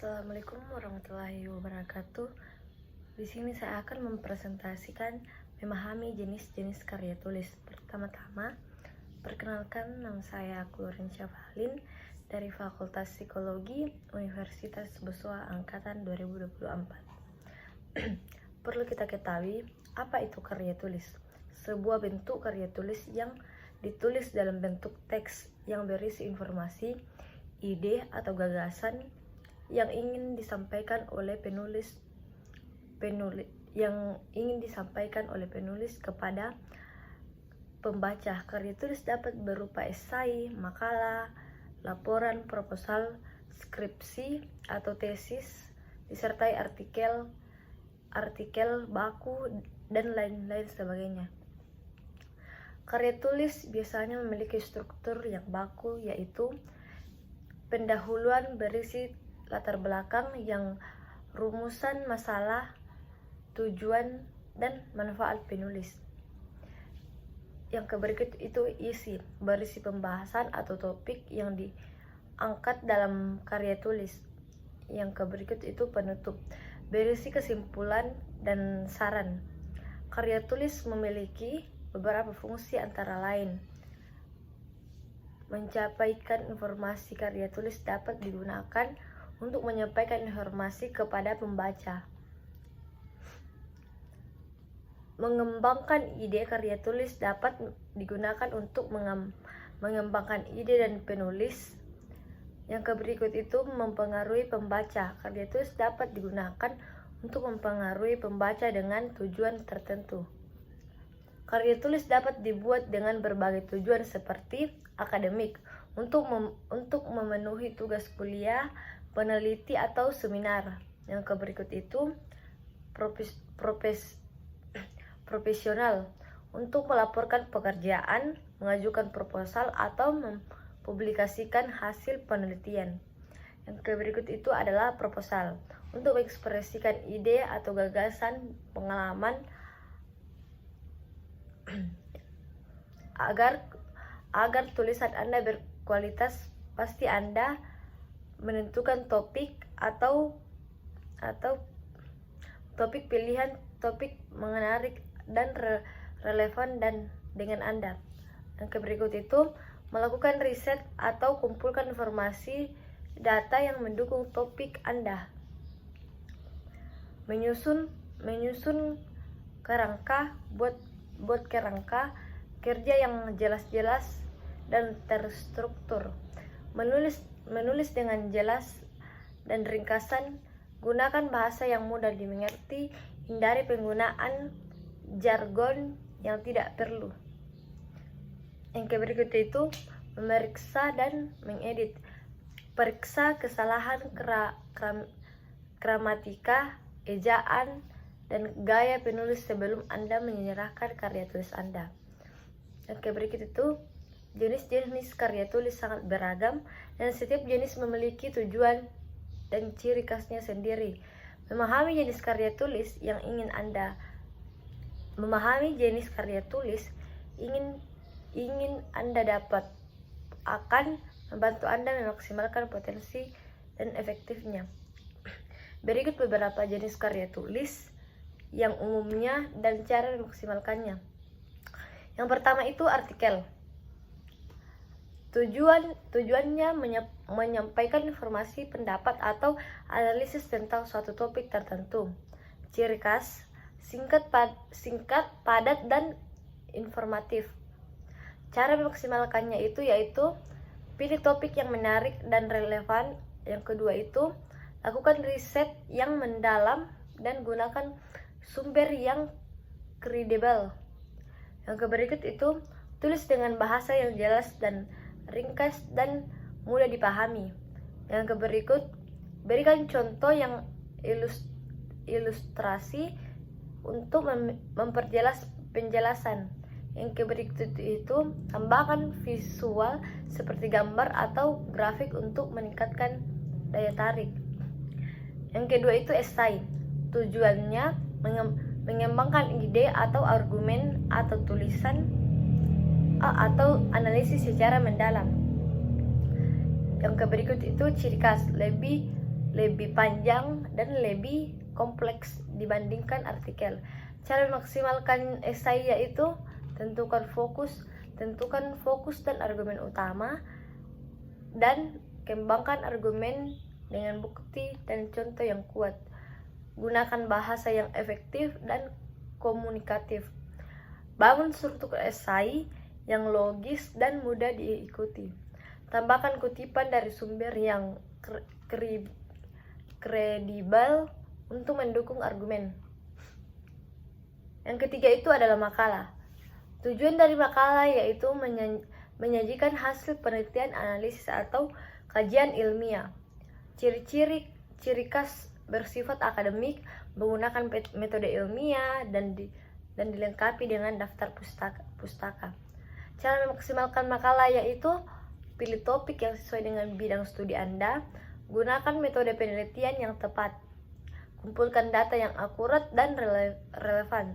Assalamualaikum warahmatullahi wabarakatuh. Di sini saya akan mempresentasikan memahami jenis-jenis karya tulis. Pertama-tama, perkenalkan, nama saya Glorin Syafalin dari Fakultas Psikologi Universitas Besua Angkatan 2024. Perlu kita ketahui, apa itu karya tulis? Sebuah bentuk karya tulis yang ditulis dalam bentuk teks yang berisi informasi, ide atau gagasan yang ingin disampaikan oleh penulis kepada pembaca. Karya tulis dapat berupa esai, makalah, laporan, proposal, skripsi atau tesis, disertai artikel baku dan lain-lain sebagainya. Karya tulis biasanya memiliki struktur yang baku, yaitu pendahuluan berisi latar belakang yang rumusan masalah, tujuan, dan manfaat penulis. Yang berikut itu isi, berisi pembahasan atau topik yang diangkat dalam karya tulis. Yang berikut itu penutup, berisi kesimpulan dan saran. Karya tulis memiliki beberapa fungsi antara lain. Mencapaikan informasi. Karya tulis dapat digunakan untuk menyampaikan informasi kepada pembaca. Mengembangkan ide. Karya tulis dapat digunakan untuk mengembangkan ide dan penulis. Yang berikut itu mempengaruhi pembaca. Karya tulis dapat digunakan untuk mempengaruhi pembaca dengan tujuan tertentu. Karya tulis dapat dibuat dengan berbagai tujuan seperti akademik, untuk memenuhi tugas kuliah, peneliti atau seminar. Yang berikut itu profesional, untuk melaporkan pekerjaan, mengajukan proposal atau mempublikasikan hasil penelitian. Yang berikut itu adalah proposal, untuk mengekspresikan ide atau gagasan, pengalaman, agar tulisan Anda berkualitas. Pasti Anda menentukan topik atau topik pilihan, topik menarik dan relevan dengan Anda. Yang berikut itu melakukan riset atau kumpulkan informasi data yang mendukung topik Anda. Menyusun kerangka, buat kerangka kerja yang jelas-jelas dan terstruktur. Menulis dengan jelas dan ringkasan. Gunakan bahasa yang mudah dimengerti. Hindari penggunaan jargon yang tidak perlu. Yang berikut itu memeriksa dan mengedit. Periksa kesalahan gramatika, ejaan, dan gaya penulis sebelum Anda menyerahkan karya tulis Anda. Yang berikut itu jenis-jenis karya tulis sangat beragam, dan setiap jenis memiliki tujuan dan ciri khasnya sendiri. Memahami jenis karya tulis ingin Anda dapat akan membantu Anda memaksimalkan potensi dan efektifnya. Berikut beberapa jenis karya tulis yang umumnya dan cara memaksimalkannya. Yang pertama itu artikel. Tujuannya menyampaikan informasi, pendapat, atau analisis tentang suatu topik tertentu. Ciri khas: singkat, padat, dan informatif. Cara memaksimalkannya yaitu pilih topik yang menarik dan relevan. Yang kedua itu lakukan riset yang mendalam dan gunakan sumber yang kredibel. Yang berikut itu tulis dengan bahasa yang jelas dan ringkas dan mudah dipahami. Yang berikut, berikan contoh yang ilustrasi untuk memperjelas penjelasan. Yang berikut itu tambahkan visual seperti gambar atau grafik untuk meningkatkan daya tarik. Yang kedua itu esai. Tujuannya mengembangkan ide atau argumen atau tulisan atau analisis secara mendalam. Yang berikut itu ciri khas: lebih lebih panjang dan lebih kompleks dibandingkan artikel. Cara memaksimalkan esai yaitu tentukan fokus dan argumen utama, dan kembangkan argumen dengan bukti dan contoh yang kuat. Gunakan bahasa yang efektif dan komunikatif. Bangun struktur esai yang logis dan mudah diikuti. Tambahkan kutipan dari sumber yang kredibel untuk mendukung argumen. Yang ketiga itu adalah makalah. Tujuan dari makalah yaitu menyajikan hasil penelitian, analisis, atau kajian ilmiah. Ciri khas bersifat akademik, menggunakan metode ilmiah, dan dilengkapi dengan daftar pustaka. Cara memaksimalkan makalah yaitu pilih topik yang sesuai dengan bidang studi Anda, gunakan metode penelitian yang tepat, kumpulkan data yang akurat dan relevan.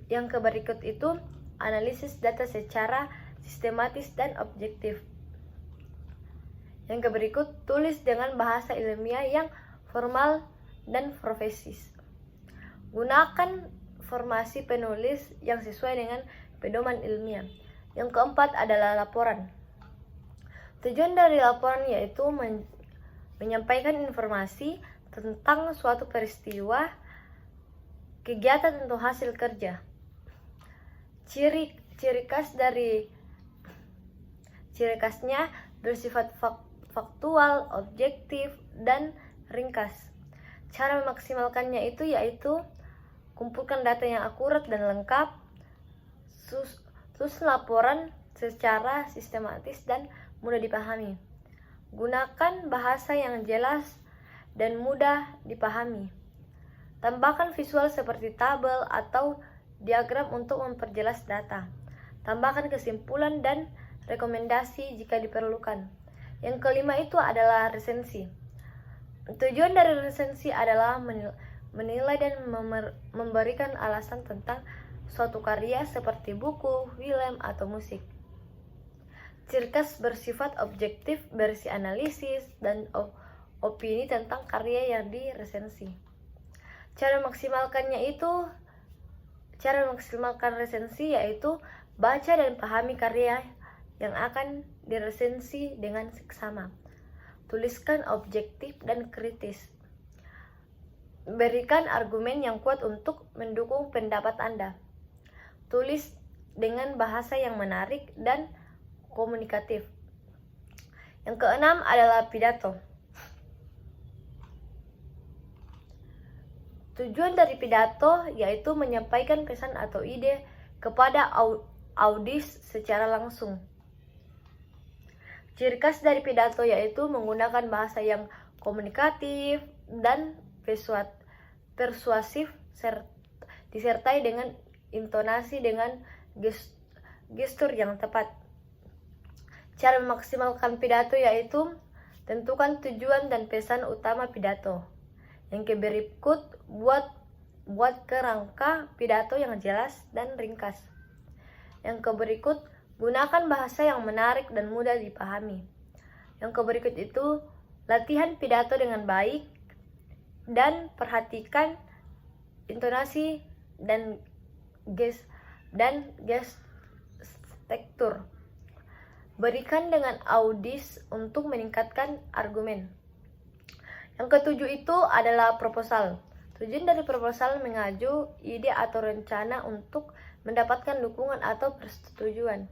Yang berikut itu analisis data secara sistematis dan objektif. Yang berikut tulis dengan bahasa ilmiah yang formal dan profesis. Gunakan formasi penulis yang sesuai dengan pedoman ilmiah. Yang keempat adalah laporan. Tujuan dari laporan yaitu menyampaikan informasi tentang suatu peristiwa, kegiatan, atau hasil kerja. Ciri khasnya bersifat faktual, objektif, dan ringkas. Cara memaksimalkannya itu yaitu kumpulkan data yang akurat dan lengkap, susun laporan secara sistematis dan mudah dipahami. Gunakan bahasa yang jelas dan mudah dipahami. Tambahkan visual seperti tabel atau diagram untuk memperjelas data. Tambahkan kesimpulan dan rekomendasi jika diperlukan. Yang kelima itu adalah resensi. Tujuan dari resensi adalah menilai dan memberikan alasan tentang suatu karya seperti buku, film, atau musik. Ciri khas bersifat objektif, berisi analisis dan opini tentang karya yang diresensi. Cara memaksimalkan resensi yaitu baca dan pahami karya yang akan diresensi dengan seksama. Tuliskan objektif dan kritis. Berikan argumen yang kuat untuk mendukung pendapat Anda. Tulis dengan bahasa yang menarik dan komunikatif. Yang keenam adalah pidato. Tujuan dari pidato yaitu menyampaikan pesan atau ide kepada audis secara langsung. Ciri khas dari pidato yaitu menggunakan bahasa yang komunikatif dan persuasif, disertai dengan intonasi dengan gestur yang tepat. Cara memaksimalkan pidato yaitu tentukan tujuan dan pesan utama pidato. Yang berikut buat kerangka pidato yang jelas dan ringkas. Yang berikut gunakan bahasa yang menarik dan mudah dipahami. Yang berikut itu latihan pidato dengan baik dan perhatikan intonasi dan gestur. Berikan dengan audis untuk meningkatkan argumen. Yang ketujuh itu adalah proposal. Tujuan dari proposal mengajukan ide atau rencana untuk mendapatkan dukungan atau persetujuan.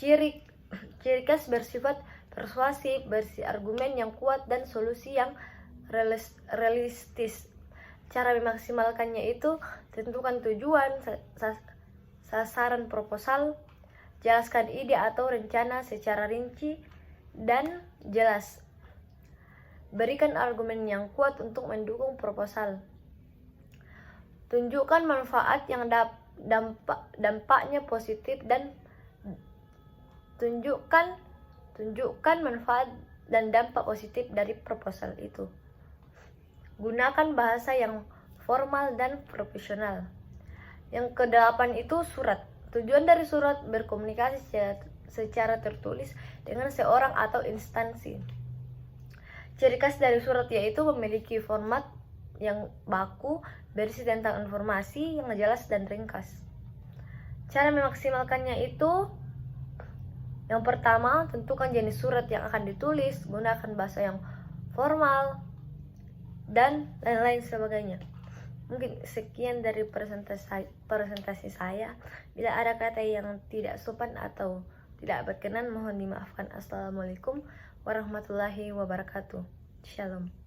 Ciri khas bersifat persuasif, berisi argumen yang kuat dan solusi yang realistis. Cara memaksimalkannya itu tentukan tujuan, sasaran proposal, jelaskan ide atau rencana secara rinci dan jelas. Berikan argumen yang kuat untuk mendukung proposal. Tunjukkan manfaat yang dampaknya positif dan tunjukkan manfaat dan dampak positif dari proposal itu. Gunakan bahasa yang formal dan profesional. Yang kedelapan itu surat. Tujuan dari surat berkomunikasi secara tertulis dengan seorang atau instansi. Ciri khas dari surat yaitu memiliki format yang baku, berisi tentang informasi yang jelas dan ringkas. Cara memaksimalkannya itu, yang pertama, tentukan jenis surat yang akan ditulis, gunakan bahasa yang formal, dan lain-lain sebagainya. Mungkin sekian dari presentasi saya. Bila ada kata yang tidak sopan atau tidak berkenan, mohon dimaafkan. Assalamualaikum warahmatullahi wabarakatuh. Shalom.